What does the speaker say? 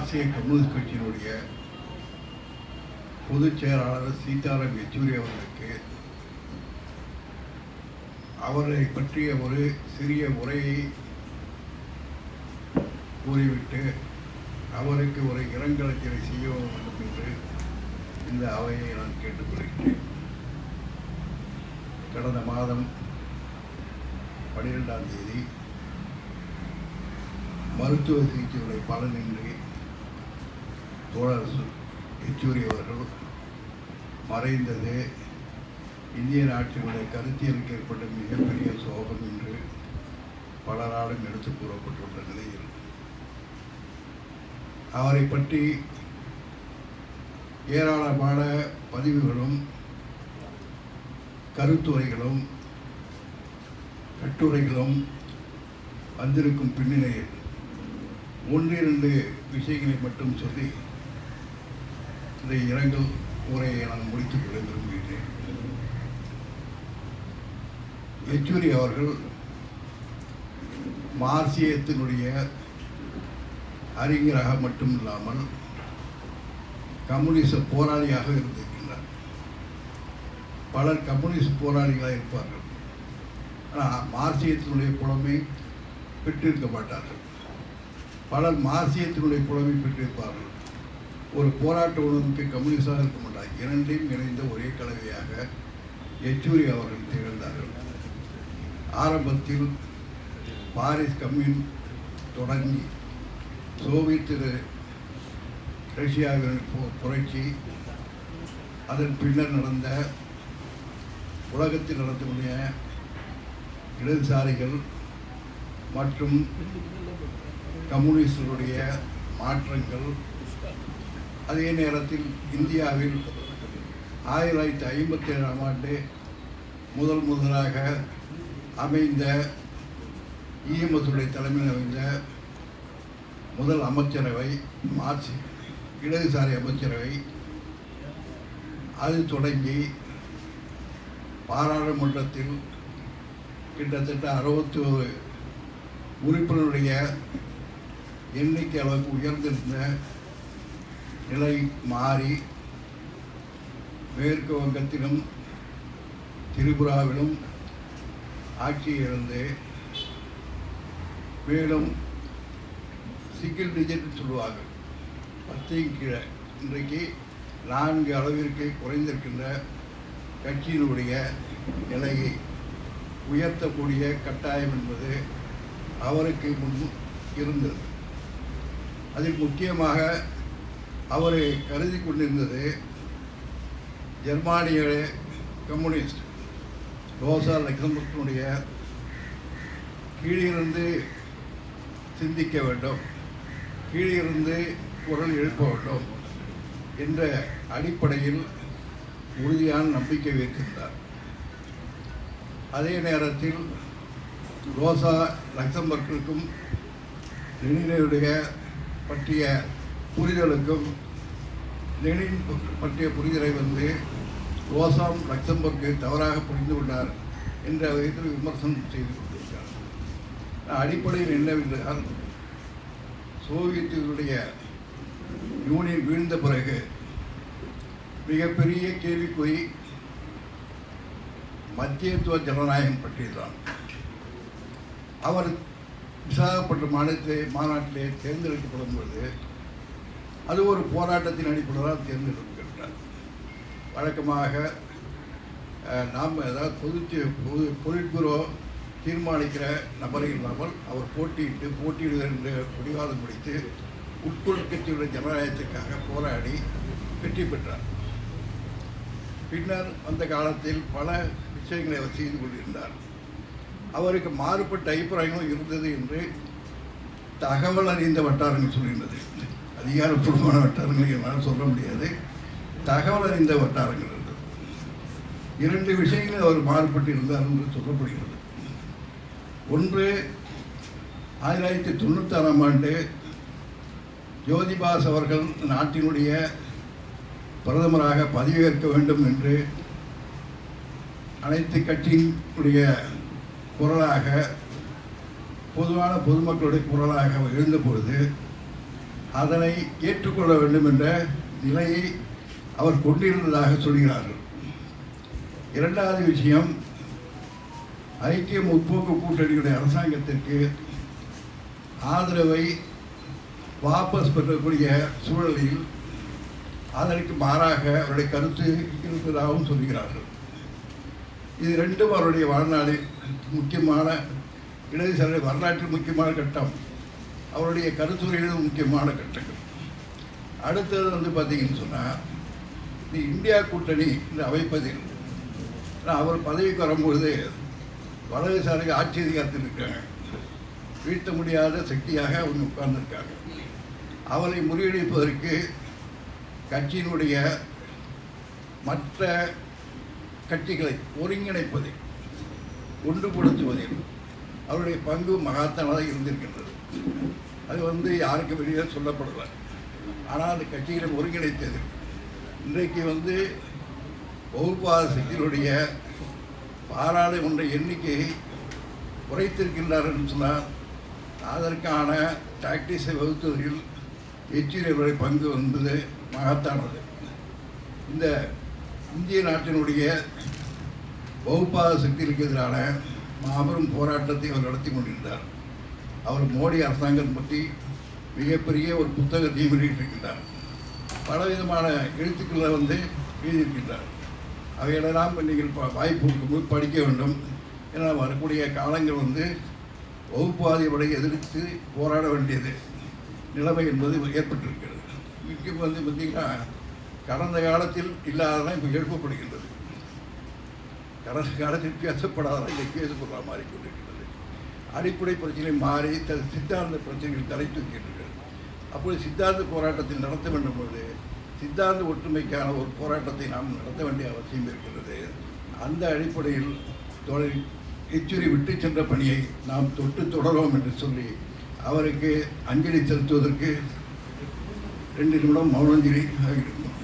மார்க்சிய கம்யூனிஸ்ட் கட்சியினுடைய பொதுச் செயலாளர் சீதாராம் யெச்சூரி அவர்களுக்கு அவரை பற்றிய ஒரு சிறிய உரையை கூறிவிட்டு அவருக்கு ஒரு இரங்கலஞ்சலி செய்ய வேண்டும் என்று இந்த அவையை நான் கேட்டுக்கொள்கிறேன். கடந்த மாதம் 12ஆம் தேதி மருத்துவ சிகிச்சையுடைய பலனின்றி தோழர் யெச்சூரி அவர்கள் மறைந்தது இந்திய நாட்டினுடைய கருத்தியலுக்கு ஏற்பட்ட மிகப்பெரிய சோகம் என்று பலராலும் எடுத்து கூறப்பட்டுள்ள நிலையில் அவரை பற்றி ஏராளமான பதிவுகளும் கருத்துரைகளும் கட்டுரைகளும் வந்திருக்கும் பின்னணியில் 1-2 விஷயங்களை மட்டும் சொல்லி இந்த இரங்கல் உரையை நான் முடித்துக் கொள்ள விரும்புகிறேன். யெச்சூரி அவர்கள் மார்க்சியத்தினுடைய அறிஞராக மட்டும் இல்லாமல் கம்யூனிச போராளியாக இருந்திருக்கின்றார். பலர் கம்யூனிஸ்ட் போராளிகளாக இருப்பார்கள், ஆனால் மார்க்சியத்தினுடைய புலமை பெற்றிருக்க மாட்டார்கள். பலர் மார்க்சியத்தினுடைய புலமை பெற்றிருப்பார்கள், ஒரு போராட்ட உணர்வுக்கு கம்யூனிஸ்டாக இருக்க மாட்டார். இரண்டையும் இணைந்த ஒரே கலவையாக யெச்சூரி அவர்கள் திகழ்ந்தார்கள். ஆரம்பத்தில் பாரிஸ் கம்யூன் தொடங்கி சோவியத் ரஷ்யாவின் புரட்சி, அதன் பின்னர் நடந்த உலகத்தில் நடத்தக்கூடிய இடதுசாரிகள் மற்றும் கம்யூனிஸ்டுடைய மாற்றங்கள், அதே நேரத்தில் இந்தியாவில் 1957ஆம் ஆண்டு முதலாக அமைந்த இஎம்எஸ்னுடைய தலைமையில் அமைந்த முதல் அமைச்சரவை மார்க்சிய இடதுசாரி அமைச்சரவை, அது தொடங்கி பாராளுமன்றத்தில் கிட்டத்தட்ட 61 உறுப்பினருடைய எண்ணிக்கை அளவுக்கு உயர்ந்திருந்த நிலை மாறி மேற்கு வங்கத்திலும் திரிபுராவிலும் ஆட்சியை இழந்து, மேலும் சிங்கிள் டிஜிட் சொல்லுவார்கள் 10 கீழே இன்றைக்கு 4 அளவிற்கு குறைந்திருக்கின்ற கட்சியினுடைய நிலையை உயர்த்தக்கூடிய கட்டாயம் என்பது அவருக்கு முன் இருந்தது. அதில் முக்கியமாக அவர் கருதி கொண்டிருந்தது ஜெர்மானிய கம்யூனிஸ்ட் ரோசா லக்சம்பர்கினுடைய கீழிருந்து சிந்திக்க வேண்டும், கீழிருந்து குரல் எழுப்ப வேண்டும் என்ற அடிப்படையில் உறுதியான நம்பிக்கை வைத்திருந்தார். அதே நேரத்தில் ரோசா லக்சம்பர்கிற்கும் லெனினுடைய பற்றிய புரிதலுக்கும் லெனின் பற்றிய புரிதலை ரோசா லக்சம்பர்க் தவறாக புரிந்து கொண்டார் என்ற விதத்தில் விமர்சனம் செய்து கொண்டிருக்கிறார். அடிப்படையில் என்னவென்றால், சோவியத்தினுடைய யூனியன் வீழ்ந்த பிறகு மிகப்பெரிய கேள்விக்குறி மத்தியத்துவ ஜனநாயகம் பற்றியதுதான். அவர் விசாகப்பட்ட மாநாட்டிலே தேர்ந்தெடுக்கப்படும் பொழுது அது ஒரு போராட்டத்தின் அடிப்படையில் தேர்ந்தெடுக்கப்பட்டார். வழக்கமாக நாம் ஏதாவது பொலிட்புரோ தீர்மானிக்கிற நபரை இல்லாமல் அவர் போட்டியிடுகிற என்று பிடிவாதம் முடித்து உட்கட்சியுடைய ஜனநாயகத்திற்காக போராடி வெற்றி பெற்றார். பின்னர் அந்த காலத்தில் பல விஷயங்களை அவர் செய்து கொண்டிருந்தார். அவருக்கு மாறுபட்ட அபிப்பிராயங்களும் இருந்தது என்று தகவல் அறிந்த வட்டாரங்கள் சொல்கின்றது. அதிகாரப்பூர்வமான வட்டாரங்கள் என்னால் சொல்ல முடியாது, தகவல் அறிந்த வட்டாரங்கள் இருந்தது. 2 விஷயங்களில் அவர் மாறுபட்டு இருந்தார் என்று சொல்லப்படுகிறது. ஒன்று, 1996ஆம் ஆண்டு ஜோதிபாஸ் அவர்கள் நாட்டினுடைய பிரதமராக பதவியேற்க வேண்டும் என்று அனைத்து கட்சியினுடைய குரலாக, பொதுவான பொதுமக்களுடைய குரலாக எழுந்த பொழுது அதனை ஏற்றுக்கொள்ள வேண்டும் என்ற நிலையை அவர் கொண்டிருந்ததாக சொல்கிறார்கள். இரண்டாவது விஷயம், ஐக்கிய முற்போக்கு கூட்டணியுடைய அரசாங்கத்திற்கு ஆதரவை வாபஸ் பெறக்கூடிய சூழலில் அதற்கு மாறாக அவருடைய கருத்து இருப்பதாகவும் சொல்கிறார்கள். இது ரெண்டும் அவருடைய வாழ்நாளில் முக்கியமான இடதுசாரி வரலாற்றில் முக்கியமான கட்டம், அவருடைய கருத்துரையிலும் முக்கியமான கட்டங்கள். அடுத்தது பார்த்தீங்கன்னு சொன்னால், இந்த இந்தியா கூட்டணி என்று அமைப்பதில் அவர் பதவிக்கு வரும்பொழுது வலதுசாரி ஆட்சி அதிகாரத்தில் இருக்காங்க, வீழ்த்த முடியாத சக்தியாக அவங்க உட்கார்ந்துருக்காங்க. அவரை முறியடிப்பதற்கு கட்சியினுடைய மற்ற கட்சிகளை ஒருங்கிணைப்பதில் ஒன்றுபடுத்துவதில் அவருடைய பங்கு மகத்தானதாக இருந்திருக்கின்றது. அது யாருக்கு வெளியே சொல்லப்படலை. ஆனால் அந்த கட்சிகளை ஒருங்கிணைத்தது இன்றைக்கு வகுப்பாத சக்திகளுடைய பாராளுமன்ற எண்ணிக்கையை குறைத்திருக்கின்றார்கள் சொன்னால் அதற்கான டாக்டிஸை வகுத்ததில் எச்சிரியர்களுடைய பங்கு மகத்தானது. இந்த இந்திய நாட்டினுடைய வகுப்பாத சக்திகளுக்கு எதிரான மாபெரும் போராட்டத்தை அவர் நடத்தி கொண்டிருந்தார். அவர் மோடி அரசாங்கம் பற்றி மிகப்பெரிய ஒரு புத்தகத்தையும் வெளியிட்டிருக்கின்றார். பலவிதமான எழுத்துக்களை எழுதியிருக்கின்றார். அவைகளெல்லாம் நீங்கள் வாய்ப்பு இருக்கும்போது படிக்க வேண்டும். ஏன்னா வரக்கூடிய காலங்கள் வகுப்புவாதிகளை எதிர்த்து போராட வேண்டியது நிலைமை என்பது ஏற்பட்டிருக்கிறது. முக்கியம் பார்த்திங்கன்னா கடந்த காலத்தில் இல்லாததான் இப்போ எழுப்பப்படுகின்றது. கடந்த காலத்தில் பேசப்படாதான் இதை பேசப்படுற மாதிரி கொண்டிருக்கிறது. அடிப்படை பிரச்சனை மாறி சித்தாந்த பிரச்சனைகள் தலை தூக்கியிருக்கிறது. அப்போது சித்தாந்த போராட்டத்தில் நடத்த வேண்டும் பொழுது சித்தாந்த ஒற்றுமைக்கான ஒரு போராட்டத்தை நாம் நடத்த வேண்டிய அவசியம் இருக்கிறது. அந்த அடிப்படையில் எச்சரி விட்டு சென்ற பணியை நாம் தொடரோம் என்று சொல்லி அவருக்கு அஞ்சலி செலுத்துவதற்கு 2 நிமிடம் மௌனாஞ்சலி ஆகியிருக்கும்.